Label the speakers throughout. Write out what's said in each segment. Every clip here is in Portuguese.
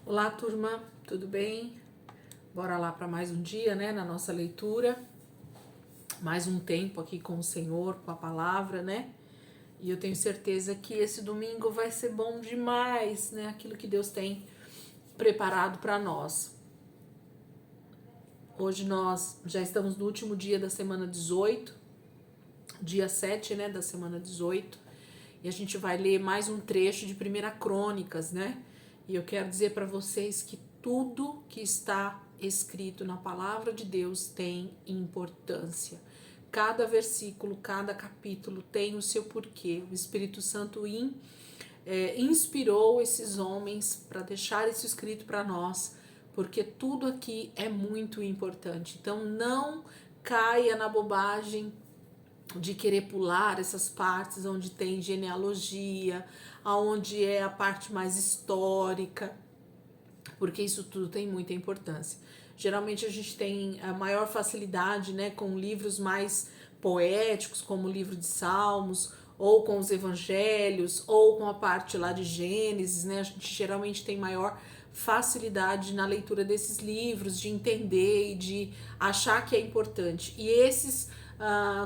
Speaker 1: Olá, turma, tudo bem? Bora lá para mais um dia, né, na nossa leitura. Mais um tempo aqui com o Senhor, com a palavra, né? E eu tenho certeza que esse domingo vai ser bom demais, né? Aquilo que Deus tem preparado para nós. Hoje nós já estamos no último dia da semana 18, dia 7, né, da semana 18. E a gente vai ler mais um trecho de 1 Crônicas, né? E eu quero dizer para vocês que tudo que está escrito na palavra de Deus tem importância. Cada versículo, cada capítulo tem o seu porquê. O Espírito Santo inspirou esses homens para deixar isso escrito para nós, porque tudo aqui é muito importante. Então não caia na bobagem de querer pular essas partes onde tem genealogia, aonde é a parte mais histórica, porque isso tudo tem muita importância. Geralmente a gente tem a maior facilidade, né, com livros mais poéticos, como o livro de Salmos, ou com os evangelhos, ou com a parte lá de Gênesis, né? A gente geralmente tem maior facilidade na leitura desses livros, de entender e de achar que é importante. E esses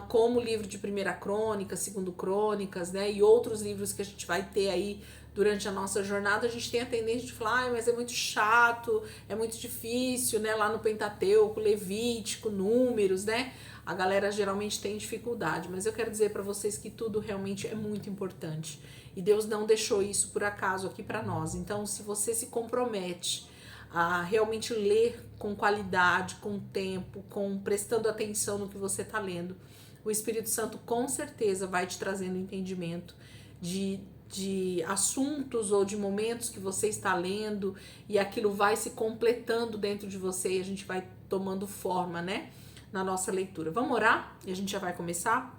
Speaker 1: como o livro de 1 Crônicas, 2 Crônicas, né, e outros livros que a gente vai ter aí durante a nossa jornada, a gente tem a tendência de falar, mas é muito chato, é muito difícil, né, lá no Pentateuco, Levítico, Números, né, a galera geralmente tem dificuldade, mas eu quero dizer para vocês que tudo realmente é muito importante, e Deus não deixou isso por acaso aqui para nós. Então, se você se compromete a realmente ler com qualidade, com tempo, prestando atenção no que você está lendo, o Espírito Santo com certeza vai te trazendo entendimento de assuntos ou de momentos que você está lendo, e aquilo vai se completando dentro de você e a gente vai tomando forma, né, na nossa leitura. Vamos orar e a gente já vai começar?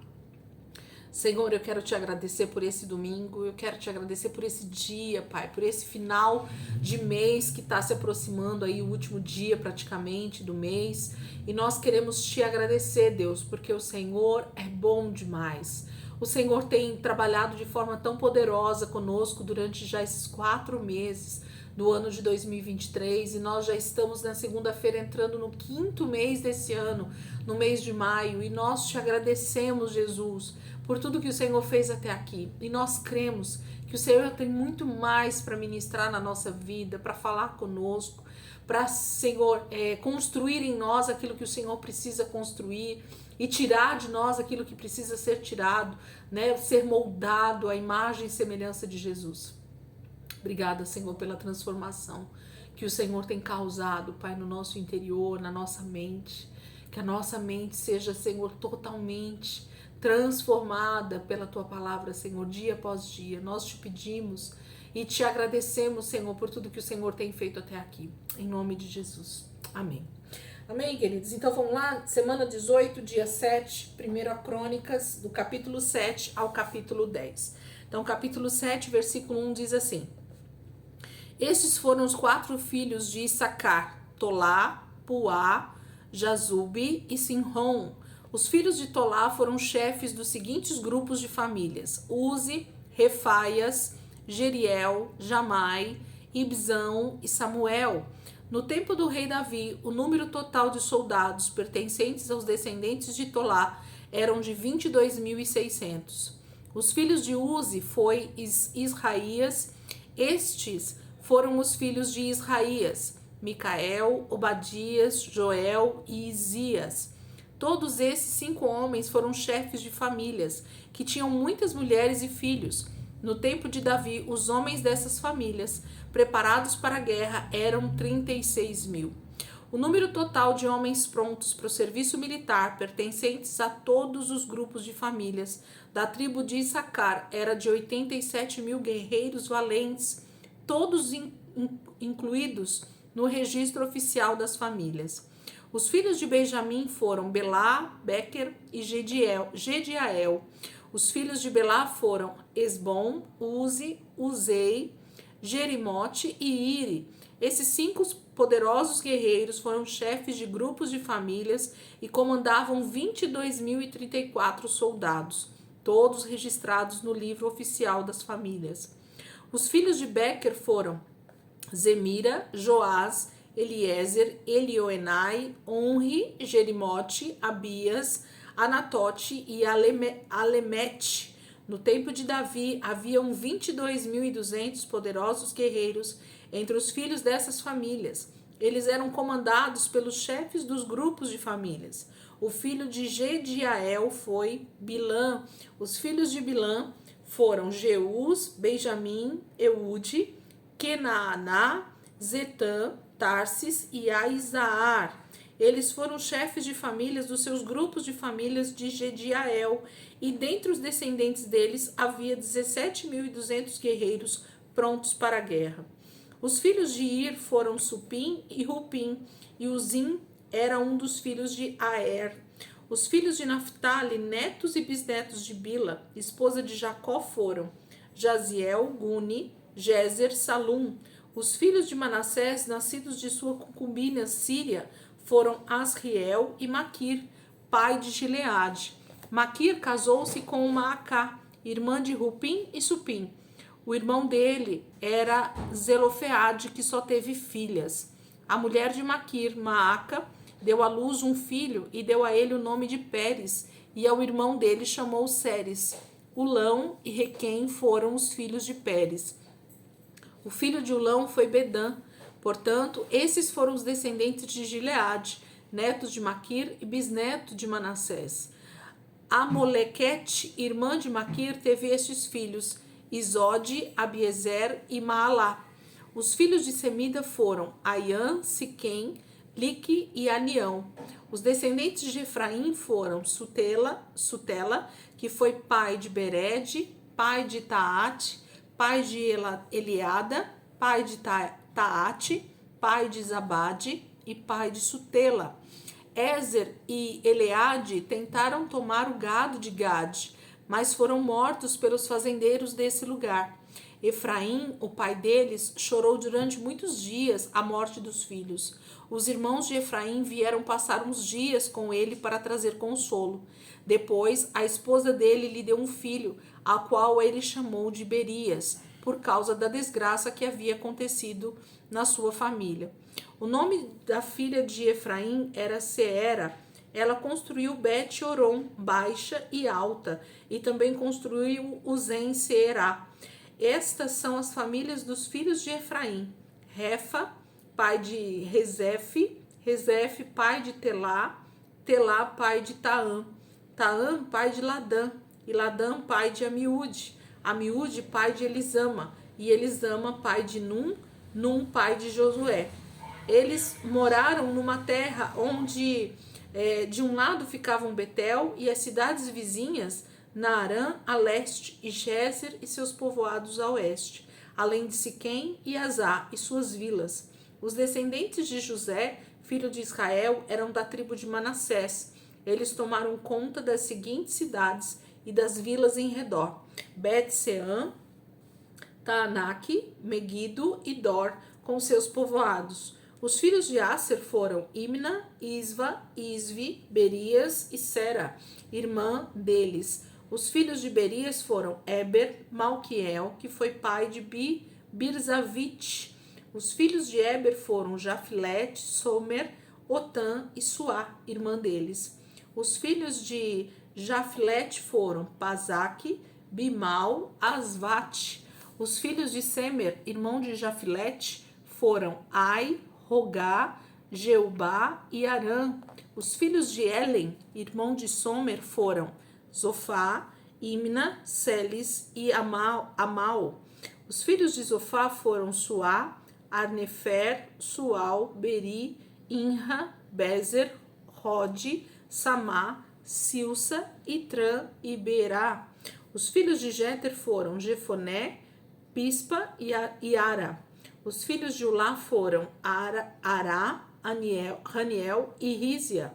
Speaker 1: Senhor, eu quero te agradecer por esse domingo, eu quero te agradecer por esse dia, Pai, por esse final de mês que está se aproximando aí, o último dia praticamente do mês, e nós queremos te agradecer, Deus, porque o Senhor é bom demais. O Senhor tem trabalhado de forma tão poderosa conosco durante já esses 4 meses do ano de 2023, e nós já estamos na segunda-feira entrando no 5º mês desse ano, no mês de maio, e nós te agradecemos, Jesus, por tudo que o Senhor fez até aqui, e nós cremos que o Senhor tem muito mais para ministrar na nossa vida, para falar conosco, para, Senhor, construir em nós aquilo que o Senhor precisa construir e tirar de nós aquilo que precisa ser tirado, né? Ser moldado à imagem e semelhança de Jesus. Obrigada, Senhor, pela transformação que o Senhor tem causado, Pai, no nosso interior, na nossa mente. Que a nossa mente seja, Senhor, totalmente transformada pela Tua palavra, Senhor, dia após dia. Nós te pedimos e te agradecemos, Senhor, por tudo que o Senhor tem feito até aqui. Em nome de Jesus. Amém. Amém, queridos? Então vamos lá, semana 18, dia 7, 1 Crônicas, do capítulo 7 ao capítulo 10. Então, capítulo 7, versículo 1 diz assim: Estes foram os 4 filhos de Issacar, Tolá, Puá, Jazube e Sinrom. Os filhos de Tolá foram chefes dos seguintes grupos de famílias: Uzi, Refaias, Jeriel, Jamai, Ibzão e Samuel. No tempo do rei Davi, o número total de soldados pertencentes aos descendentes de Tolá eram de 22.600. Os filhos de Uzi foi Israías. Estes foram os filhos de Israías: Micael, Obadias, Joel e Isias. Todos esses 5 homens foram chefes de famílias, que tinham muitas mulheres e filhos. No tempo de Davi, os homens dessas famílias, preparados para a guerra, eram 36.000. O número total de homens prontos para o serviço militar, pertencentes a todos os grupos de famílias da tribo de Issacar, era de 87.000 guerreiros valentes, todos incluídos no registro oficial das famílias. Os filhos de Benjamim foram Belá, Bequer e Gediael. Os filhos de Belá foram Esbom, Uzi, Uzei, Jerimote e Iri. Esses 5 poderosos guerreiros foram chefes de grupos de famílias e comandavam 22.034 soldados, todos registrados no livro oficial das famílias. Os filhos de Bequer foram Zemira, Joás, Eliezer, Elioenai, Onri, Jerimote, Abias, Anatote e Alemete. No tempo de Davi, haviam 22.200 poderosos guerreiros entre os filhos dessas famílias. Eles eram comandados pelos chefes dos grupos de famílias. O filho de Gediael foi Bilã. Os filhos de Bilã foram Jeús, Benjamim, Eude, Kenaaná, Zetã, Tarsis e Aizaar. Eles foram chefes de famílias dos seus grupos de famílias de Gediael, e dentre os descendentes deles havia 17.200 guerreiros prontos para a guerra. Os filhos de Ir foram Supim e Rupim, e Uzim era um dos filhos de Aer. Os filhos de Naphtali, netos e bisnetos de Bila, esposa de Jacó, foram Jaziel, Guni, Jezer, Salum. Os filhos de Manassés, nascidos de sua concubina Síria, foram Asriel e Maquir, pai de Gileade. Maquir casou-se com Maacá, irmã de Rupim e Supim. O irmão dele era Zelofeade, que só teve filhas. A mulher de Maquir, Maaca, deu à luz um filho e deu a ele o nome de Pérez, e ao irmão dele chamou Seres. Ulão e Requém foram os filhos de Pérez. O filho de Ulão foi Bedã. Portanto, esses foram os descendentes de Gileade, netos de Maquir e bisneto de Manassés. Amolequete, irmã de Maquir, teve estes filhos, Isode, Abiezer e Maalá. Os filhos de Semida foram Aiã, Siquém, Lique e Anião. Os descendentes de Efraim foram Sutela, que foi pai de Bered, pai de Taate, pai de Eliada, pai de Taate, pai de Zabade e pai de Sutela. Ezer e Eleade tentaram tomar o gado de Gade, mas foram mortos pelos fazendeiros desse lugar. Efraim, o pai deles, chorou durante muitos dias a morte dos filhos. Os irmãos de Efraim vieram passar uns dias com ele para trazer consolo. Depois, a esposa dele lhe deu um filho, a qual ele chamou de Berias, por causa da desgraça que havia acontecido na sua família. O nome da filha de Efraim era Seera. Ela construiu Bet-Oron, baixa e alta, e também construiu Uzen-Seerá. Estas são as famílias dos filhos de Efraim: Refa, pai de Rezefe, Rezefe, pai de Telá, Telá, pai de Taã, Taã, pai de Ladã, e Ladã, pai de Amiúde, Amiúde, pai de Elisama, e Elisama, pai de Num, Num, pai de Josué. Eles moraram numa terra onde de um lado ficavam Betel e as cidades vizinhas, Naarã a leste e Gézer e seus povoados a oeste, além de Siquém e Azá e suas vilas. Os descendentes de José, filho de Israel, eram da tribo de Manassés. Eles tomaram conta das seguintes cidades e das vilas em redor: Bet-Seã, Taanaque, Megido e Dor, com seus povoados. Os filhos de Aser foram Imna, Isva, Isvi, Berias e Sera, irmã deles. Os filhos de Berias foram Eber, Malquiel, que foi pai de Birzavite. Os filhos de Eber foram Jafilete, Somer, Otã e Suá, irmã deles. Os filhos de Jafilete foram Pazaque, Bimal, Asvate. Os filhos de Semer, irmão de Jafilete, foram Ai, Rogá, Jeubá e Arã. Os filhos de Elen, irmão de Somer, foram Zofá, Imna, Selis e Amal. Os filhos de Zofá foram Suá, Arnefer, Sual, Beri, Inra, Bezer, Rode, Samá, Silsa, Itrã e Berá. Os filhos de Jéter foram Jefoné, Pispa e Ara. Os filhos de Ulá foram Ará, Raniel e Rízia.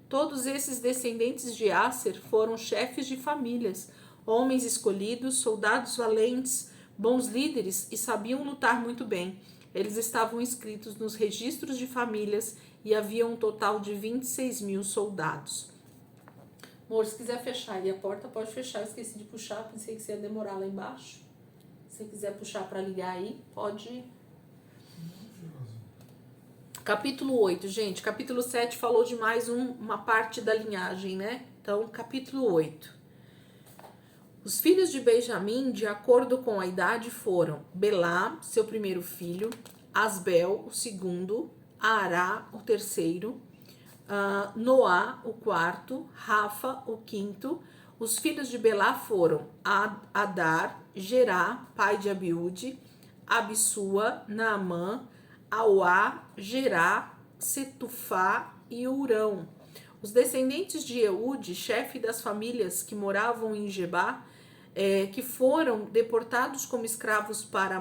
Speaker 1: Todos esses descendentes de Aser foram chefes de famílias, homens escolhidos, soldados valentes, bons líderes e sabiam lutar muito bem. Eles estavam inscritos nos registros de famílias e havia um total de 26.000 soldados. Amor, se quiser fechar aí a porta, pode fechar. Eu esqueci de puxar, pensei que você ia demorar lá embaixo. Se você quiser puxar para ligar aí, pode. Capítulo 8, gente. Capítulo 7 falou de mais uma parte da linhagem, né? Então, capítulo 8. Os filhos de Benjamim, de acordo com a idade, foram Belá, seu primeiro filho, Asbel, o segundo, Ará, o terceiro, Noá, o quarto, Rafa, o quinto. Os filhos de Belá foram Adar, Gerá, pai de Abiúde, Abissua, Naamã, Auá, Gerá, Setufá e Urão. Os descendentes de Eude, chefe das famílias que moravam em Gebá, que foram deportados como escravos para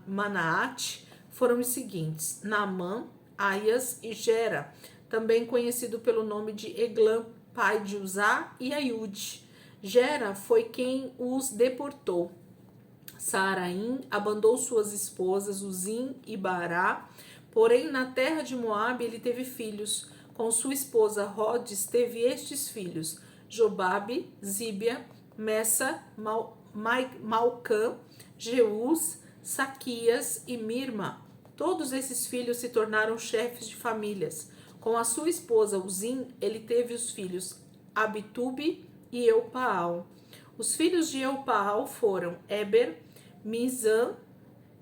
Speaker 1: Manaate, foram os seguintes: Naamã, Aias e Gera, também conhecido pelo nome de Eglã, pai de Uzá e Aiude. Gera foi quem os deportou. Saaraim abandonou suas esposas, Uzim e Bará, porém na terra de Moabe ele teve filhos. Com sua esposa Rodes teve estes filhos: Jobabe, Zíbia, Messa, Malcã, Jeús, Saquias e Mirma. Todos esses filhos se tornaram chefes de famílias. Com a sua esposa Uzim, ele teve os filhos Abitube e Eupaal. Os filhos de Eupaal foram Eber, Mizã,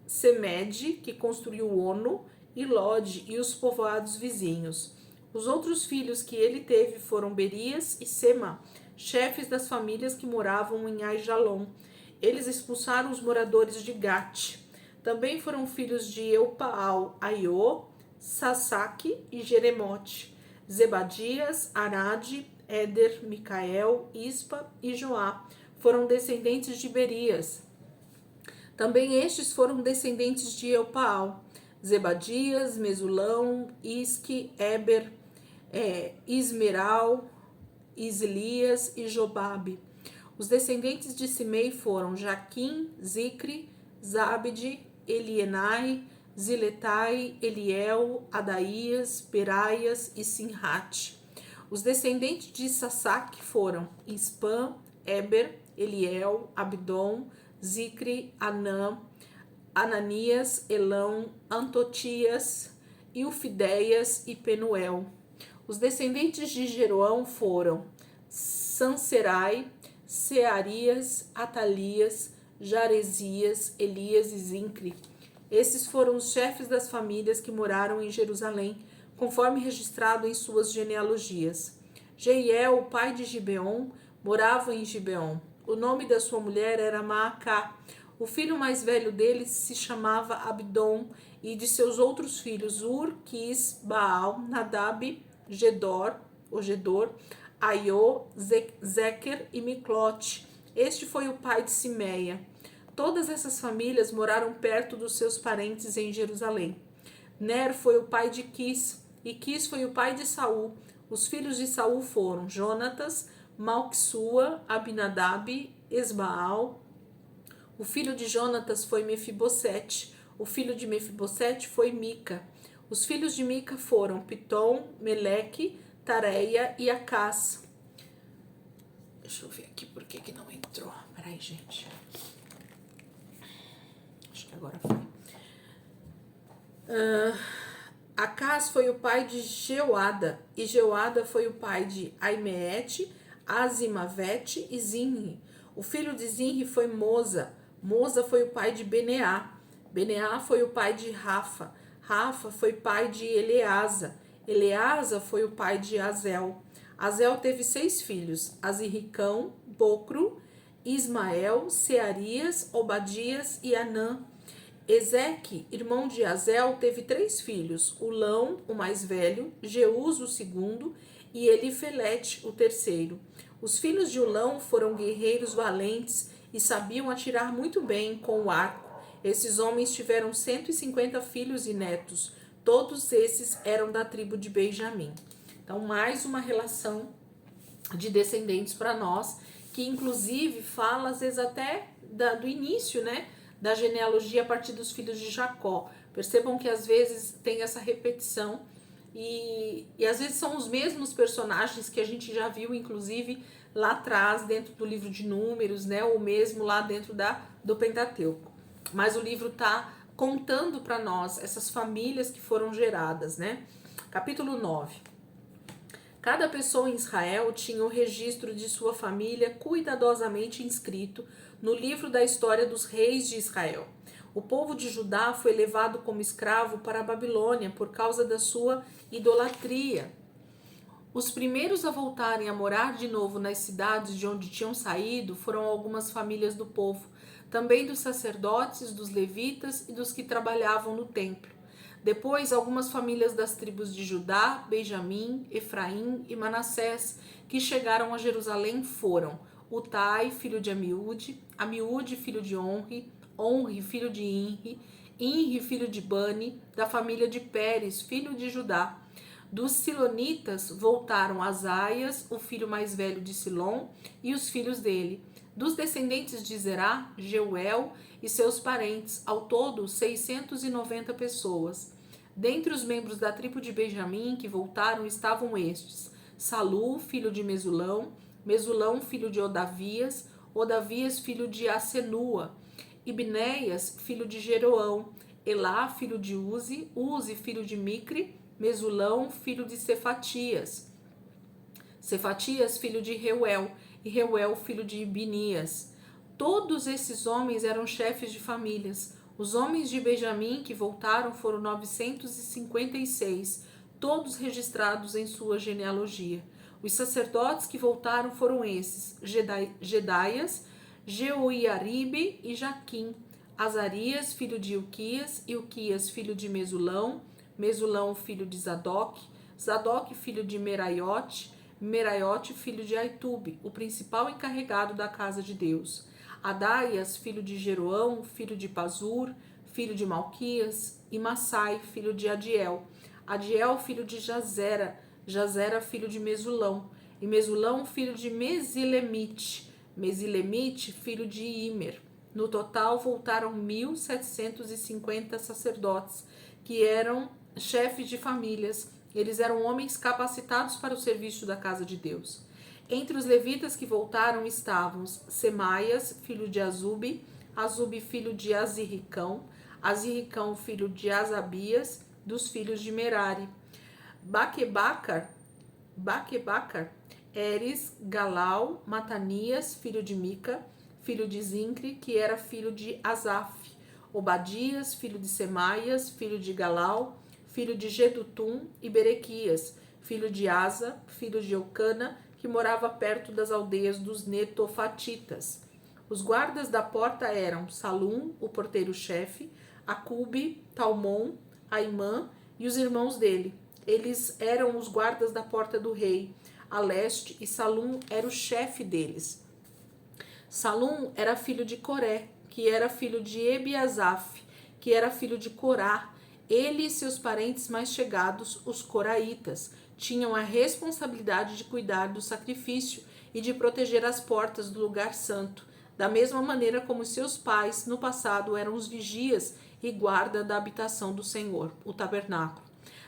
Speaker 1: Semede, que construiu Ono, e Lode e os povoados vizinhos. Os outros filhos que ele teve foram Berias e Sema, chefes das famílias que moravam em Aijalon. Eles expulsaram os moradores de Gate. Também foram filhos de Eupaal, Aiô, Sasaque e Jeremote, Zebadias, Arade, Éder, Micael, Ispa e Joá. Foram descendentes de Berias. Também estes foram descendentes de Eupaal: Zebadias, Mesulão, Isque, Eber, Ismeral, Islias e Jobabe. Os descendentes de Simei foram Jaquim, Zicre, Zabde, Elienai, Ziletai, Eliel, Adaías, Beraias e Sinrate. Os descendentes de Sasaque foram Ispã, Eber, Eliel, Abdom, Zicre, Anã, Ananias, Elão, Antotias, Ilfideias e Penuel. Os descendentes de Jeroão foram Sanserai, Searias, Atalias, Jaresias, Elias e Zincre. Esses foram os chefes das famílias que moraram em Jerusalém, conforme registrado em suas genealogias. Jeiel, o pai de Gibeon, morava em Gibeon. O nome da sua mulher era Maacá. O filho mais velho dele se chamava Abdom, e de seus outros filhos Ur, Quis, Baal, Nadab, Gedor, Aiô, Zequer e Miclote. Este foi o pai de Simeia. Todas essas famílias moraram perto dos seus parentes em Jerusalém. Ner foi o pai de Quis, e Quis foi o pai de Saul. Os filhos de Saul foram Jonatas, Malquissua, Abinadab, Esbaal. O filho de Jonatas foi Mefibosete. O filho de Mefibosete foi Mica. Os filhos de Mica foram Pitom, Meleque, Tareia e Acás. Deixa eu ver aqui por que não entrou. Peraí, gente. Acho que agora foi. Acás foi o pai de Jeoada, e Jeoada foi o pai de Aimeete, Azimavete e Zinri. O filho de Zinri foi Moza. Moza foi o pai de Beneá. Beneá foi o pai de Rafa. Rafa foi pai de Eleasa. Eleasa foi o pai de Azel. Azel teve 6 filhos: Aziricão, Bocro, Ismael, Searias, Obadias e Anã. Ezeque, irmão de Azel, teve 3 filhos: Ulão, o mais velho, Jeús, o segundo, e Elifelete, o terceiro. Os filhos de Ulão foram guerreiros valentes e sabiam atirar muito bem com o arco. Esses homens tiveram 150 filhos e netos. Todos esses eram da tribo de Benjamim. Então, mais uma relação de descendentes para nós, que inclusive fala às vezes até do início, né, da genealogia a partir dos filhos de Jacó. Percebam que às vezes tem essa repetição e às vezes são os mesmos personagens que a gente já viu, inclusive, lá atrás, dentro do livro de Números, né, ou mesmo lá dentro do Pentateuco. Mas o livro está contando para nós essas famílias que foram geradas, né? Capítulo 9. Cada pessoa em Israel tinha o registro de sua família cuidadosamente inscrito no livro da história dos reis de Israel. O povo de Judá foi levado como escravo para a Babilônia por causa da sua idolatria. Os primeiros a voltarem a morar de novo nas cidades de onde tinham saído foram algumas famílias do povo, também dos sacerdotes, dos levitas e dos que trabalhavam no templo. Depois, algumas famílias das tribos de Judá, Benjamim, Efraim e Manassés, que chegaram a Jerusalém, foram Utai, filho de Amiúde, Amiúde, filho de Onri, Onri, filho de Inri, Inri, filho de Bani, da família de Pérez, filho de Judá. Dos Silonitas voltaram Asaias, o filho mais velho de Silom, e os filhos dele. Dos descendentes de Zerá, Jeuel e seus parentes, ao todo 690 pessoas. Dentre os membros da tribo de Benjamim que voltaram estavam estes: Salu, filho de Mesulão, Mesulão, filho de Odavias, Odavias, filho de Asenua, Ibneias, filho de Jeroão, Elá, filho de Uzi, Uzi, filho de Micre, Mesulão, filho de Cefatias, Cefatias, filho de Reuel, e Reuel, filho de Ibnias. Todos esses homens eram chefes de famílias. Os homens de Benjamim que voltaram foram 956, todos registrados em sua genealogia. Os sacerdotes que voltaram foram esses: Jedaias, Jeoiaribe e Jaquim, Azarias, filho de Ilquias, Ilquias, filho de Mesulão, Mesulão, filho de Zadok, Zadok, filho de Meraiote, Meraiote, filho de Aitube, o principal encarregado da casa de Deus. Adaias, filho de Jeroão, filho de Pazur, filho de Malquias, e Massai, filho de Adiel. Adiel, filho de Jazera, Jazera, filho de Mesulão, e Mesulão, filho de Mesilemite, Mesilemite, filho de Imer. No total, voltaram 1.750 sacerdotes, que eram chefes de famílias. Eles eram homens capacitados para o serviço da casa de Deus. Entre os levitas que voltaram estavam Semaias, filho de Azube, Azube, filho de Aziricão, Aziricão, filho de Azabias, dos filhos de Merari. Baquebacar, Eres, Galau, Matanias, filho de Mica, filho de Zincre, que era filho de Asaf. Obadias, filho de Semaias, filho de Galau, filho de Gedutum, e Berequias, filho de Asa, filho de Eucana, que morava perto das aldeias dos Netofatitas. Os guardas da porta eram Salum, o porteiro-chefe, Acube, Talmon, Aimã e os irmãos dele. Eles eram os guardas da porta do rei, a leste, e Salum era o chefe deles. Salum era filho de Coré, que era filho de Ebiasaf, que era filho de Corá. Ele e seus parentes mais chegados, os coraitas, tinham a responsabilidade de cuidar do sacrifício e de proteger as portas do lugar santo, da mesma maneira como seus pais no passado eram os vigias e guarda da habitação do Senhor, o tabernáculo.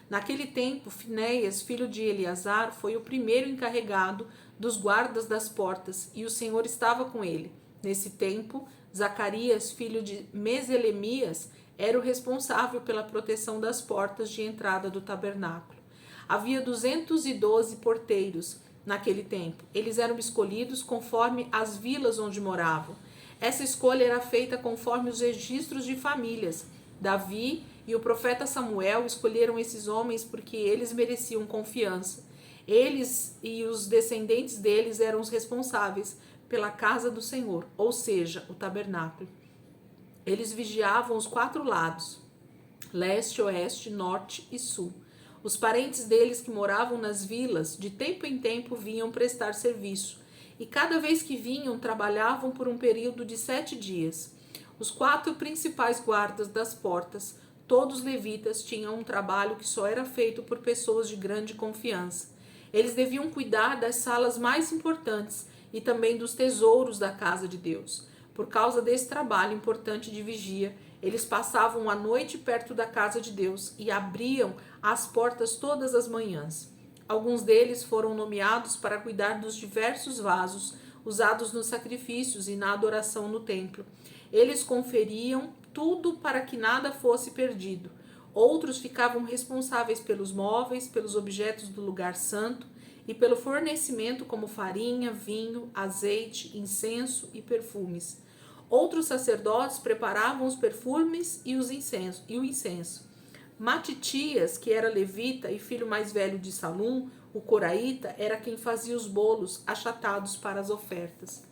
Speaker 1: Naquele tempo, Finéias, filho de Eleazar, foi o primeiro encarregado dos guardas das portas, e o Senhor estava com ele. Nesse tempo, Zacarias, filho de Meselemias, era o responsável pela proteção das portas de entrada do tabernáculo. Havia 212 porteiros naquele tempo. Eles eram escolhidos conforme as vilas onde moravam. Essa escolha era feita conforme os registros de famílias. Davi e o profeta Samuel escolheram esses homens porque eles mereciam confiança. Eles e os descendentes deles eram os responsáveis pela casa do Senhor, ou seja, o tabernáculo. Eles vigiavam os 4 lados, leste, oeste, norte e sul. Os parentes deles que moravam nas vilas, de tempo em tempo vinham prestar serviço, e cada vez que vinham, trabalhavam por um período de 7 dias. Os 4 principais guardas das portas, todos levitas, tinham um trabalho que só era feito por pessoas de grande confiança. Eles deviam cuidar das salas mais importantes e também dos tesouros da casa de Deus. Por causa desse trabalho importante de vigia, eles passavam a noite perto da casa de Deus e abriam as portas todas as manhãs. Alguns deles foram nomeados para cuidar dos diversos vasos usados nos sacrifícios e na adoração no templo. Eles conferiam tudo para que nada fosse perdido. Outros ficavam responsáveis pelos móveis, pelos objetos do lugar santo e pelo fornecimento como farinha, vinho, azeite, incenso e perfumes. Outros sacerdotes preparavam os perfumes e o incenso. Matitias, que era levita e filho mais velho de Salum, o coraíta, era quem fazia os bolos achatados para as ofertas.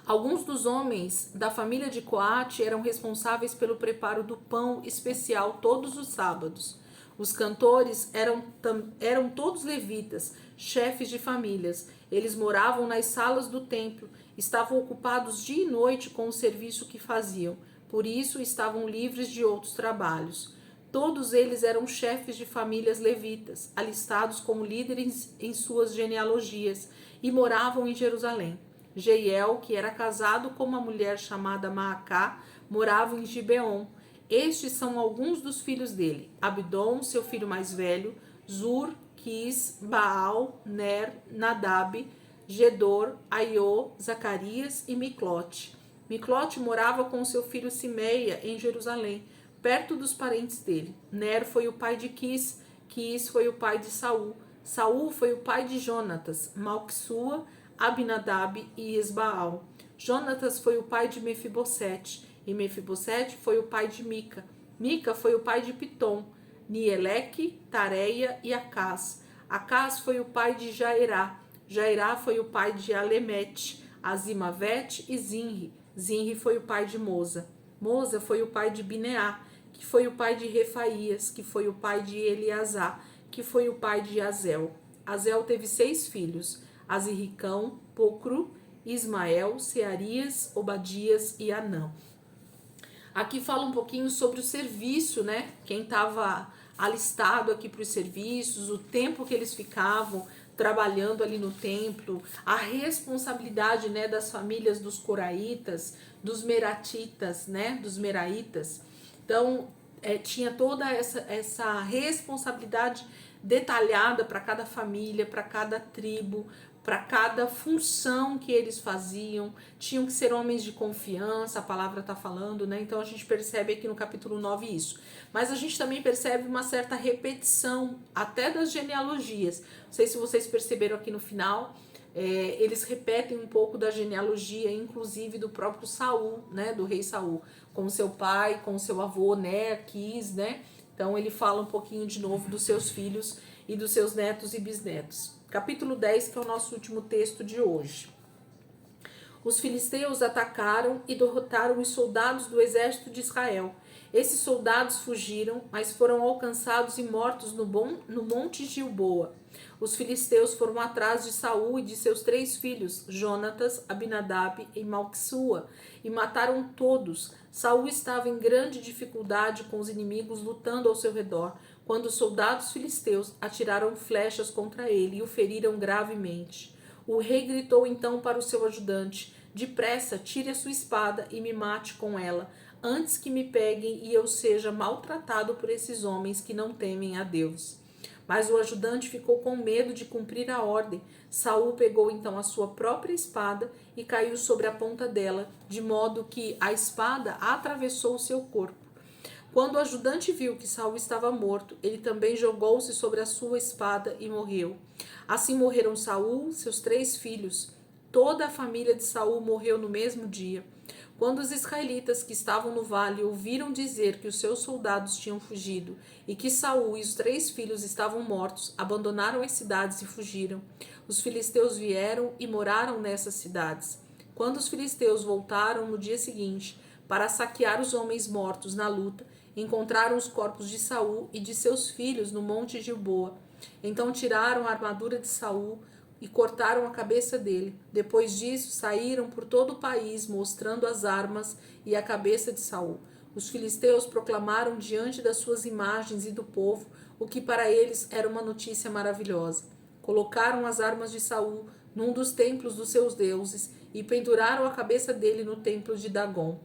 Speaker 1: Alguns dos homens da família de Coate eram responsáveis pelo preparo do pão especial todos os sábados. Os cantores eram todos levitas, chefes de famílias. Eles moravam nas salas do templo, estavam ocupados dia e noite com o serviço que faziam, por isso estavam livres de outros trabalhos. Todos eles eram chefes de famílias levitas, alistados como líderes em suas genealogias, e moravam em Jerusalém. Jeiel, que era casado com uma mulher chamada Maacá, morava em Gibeon. Estes são alguns dos filhos dele: Abdon, seu filho mais velho, Zur, Quis, Baal, Ner, Nadab, Gedor, Aiô, Zacarias e Miclote. Miclote morava com seu filho Simeia em Jerusalém, perto dos parentes dele. Ner foi o pai de Quis, Quis foi o pai de Saul, Saul foi o pai de Jonatas, Malquissua, Abinadab e Esbaal. Jonatas foi o pai de Mefibosete, e Mefibosete foi o pai de Mica. Mica foi o pai de Pitom, Nieleque, Tareia e Acás. Acás foi o pai de Jairá. Jairá foi o pai de Alemete, Azimavete e Zinri. Zinri foi o pai de Moza. Moza foi o pai de Bineá, que foi o pai de Refaías, que foi o pai de Eleazar, que foi o pai de Azel. Azel teve 6 filhos: Aziricão, Pocru, Ismael, Searias, Obadias e Anã. Aqui fala um pouquinho sobre o serviço, né? Quem estava alistado aqui para os serviços, o tempo que eles ficavam trabalhando ali no templo, a responsabilidade, né, das famílias dos coraitas, dos meratitas, né, dos meraitas. Então, tinha toda essa responsabilidade detalhada para cada família, para cada tribo, para cada função que eles faziam. Tinham que ser homens de confiança, a palavra está falando, né? Então a gente percebe aqui no capítulo 9 isso. Mas a gente também percebe uma certa repetição, até das genealogias. Não sei se vocês perceberam aqui no final, eles repetem um pouco da genealogia, inclusive do próprio Saul, né? Do rei Saul, com seu pai, com seu avô, né? Quis, né? Então ele fala um pouquinho de novo dos seus filhos e dos seus netos e bisnetos. Capítulo 10, que é o nosso último texto de hoje. Os filisteus atacaram e derrotaram os soldados do exército de Israel. Esses soldados fugiram, mas foram alcançados e mortos no monte Gilboa. Os filisteus foram atrás de Saul e de seus 3 filhos, Jonatas, Abinadab e Malquissua, e mataram todos. Saul estava em grande dificuldade com os inimigos lutando ao seu redor, quando os soldados filisteus atiraram flechas contra ele e o feriram gravemente. O rei gritou então para o seu ajudante: depressa, tire a sua espada e me mate com ela, antes que me peguem e eu seja maltratado por esses homens que não temem a Deus. Mas o ajudante ficou com medo de cumprir a ordem. Saul pegou então a sua própria espada e caiu sobre a ponta dela, de modo que a espada atravessou o seu corpo. Quando o ajudante viu que Saul estava morto, ele também jogou-se sobre a sua espada e morreu. Assim morreram Saul, seus 3 filhos. Toda a família de Saul morreu no mesmo dia. Quando os israelitas que estavam no vale ouviram dizer que os seus soldados tinham fugido e que Saul e os 3 filhos estavam mortos, abandonaram as cidades e fugiram. Os filisteus vieram e moraram nessas cidades. Quando os filisteus voltaram no dia seguinte para saquear os homens mortos na luta, encontraram os corpos de Saul e de seus filhos no monte Gilboa. Então tiraram a armadura de Saul e cortaram a cabeça dele. Depois disso, saíram por todo o país, mostrando as armas e a cabeça de Saul. Os filisteus proclamaram diante das suas imagens e do povo o que para eles era uma notícia maravilhosa. Colocaram as armas de Saul num dos templos dos seus deuses e penduraram a cabeça dele no templo de Dagon.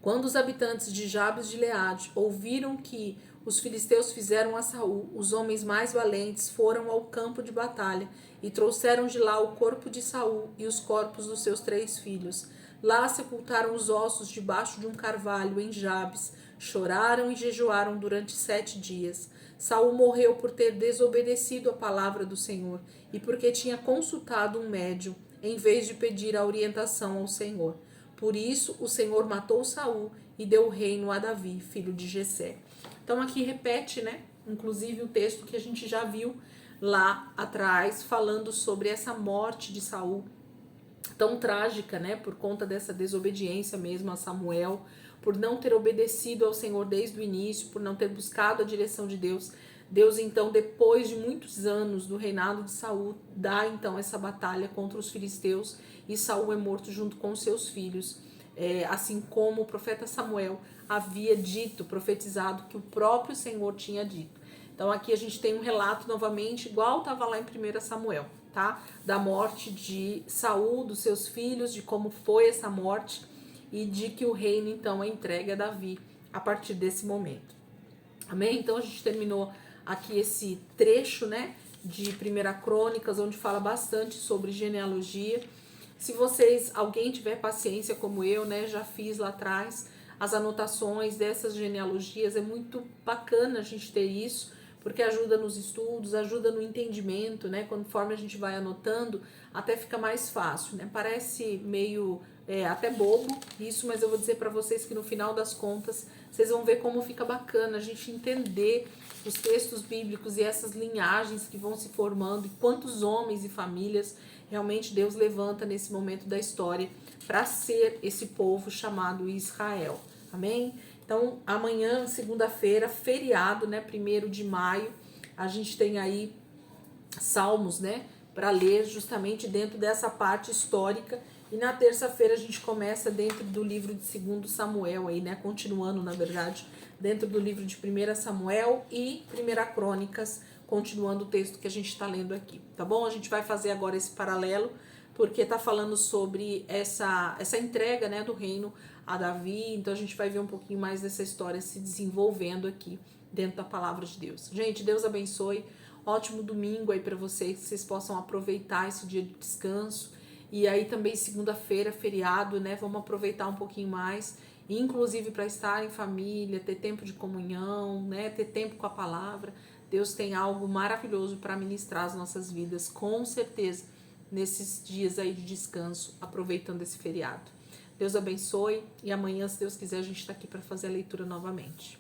Speaker 1: Quando os habitantes de Jabes de Gileade ouviram que os filisteus fizeram a Saul, os homens mais valentes foram ao campo de batalha e trouxeram de lá o corpo de Saul e os corpos dos seus 3 filhos. Lá sepultaram os ossos debaixo de um carvalho em Jabes, choraram e jejuaram durante 7 dias. Saul morreu por ter desobedecido a palavra do Senhor e porque tinha consultado um médium, em vez de pedir a orientação ao Senhor. Por isso o Senhor matou Saul e deu o reino a Davi, filho de Jessé. Então aqui repete, né? Inclusive o texto que a gente já viu lá atrás, falando sobre essa morte de Saul, tão trágica, né? Por conta dessa desobediência mesmo a Samuel, por não ter obedecido ao Senhor desde o início, por não ter buscado a direção de Deus. Deus, então, depois de muitos anos do reinado de Saul, dá então essa batalha contra os filisteus e Saul é morto junto com seus filhos. Assim como o profeta Samuel havia dito, profetizado, que o próprio Senhor tinha dito. Então aqui a gente tem um relato novamente, igual estava lá em 1 Samuel, tá? Da morte de Saul, dos seus filhos, de como foi essa morte e de que o reino então é entregue a Davi a partir desse momento. Amém? Então a gente terminou aqui esse trecho, né, de 1 Crônicas, onde fala bastante sobre genealogia. Se alguém tiver paciência como eu, né, já fiz lá atrás as anotações dessas genealogias, é muito bacana a gente ter isso, porque ajuda nos estudos, ajuda no entendimento, né, conforme a gente vai anotando, até fica mais fácil, né, parece meio até bobo isso, mas eu vou dizer para vocês que no final das contas, vocês vão ver como fica bacana a gente entender os textos bíblicos e essas linhagens que vão se formando e quantos homens e famílias realmente Deus levanta nesse momento da história para ser esse povo chamado Israel. Amém? Então, amanhã, segunda-feira, feriado, né? 1º de maio, a gente tem aí Salmos, né? Para ler justamente dentro dessa parte histórica. E na terça-feira a gente começa dentro do livro de 2 Samuel, aí, né? Continuando, na verdade, dentro do livro de 1 Samuel e 1 Crônicas, continuando o texto que a gente está lendo aqui, tá bom? A gente vai fazer agora esse paralelo, porque está falando sobre essa entrega, né, do reino a Davi, então a gente vai ver um pouquinho mais dessa história se desenvolvendo aqui dentro da palavra de Deus. Gente, Deus abençoe, ótimo domingo aí para vocês, que vocês possam aproveitar esse dia de descanso, e aí também segunda-feira, feriado, né, vamos aproveitar um pouquinho mais, inclusive para estar em família, ter tempo de comunhão, né, ter tempo com a palavra. Deus tem algo maravilhoso para ministrar as nossas vidas, com certeza, nesses dias aí de descanso, aproveitando esse feriado. Deus abençoe e amanhã, se Deus quiser, a gente está aqui para fazer a leitura novamente.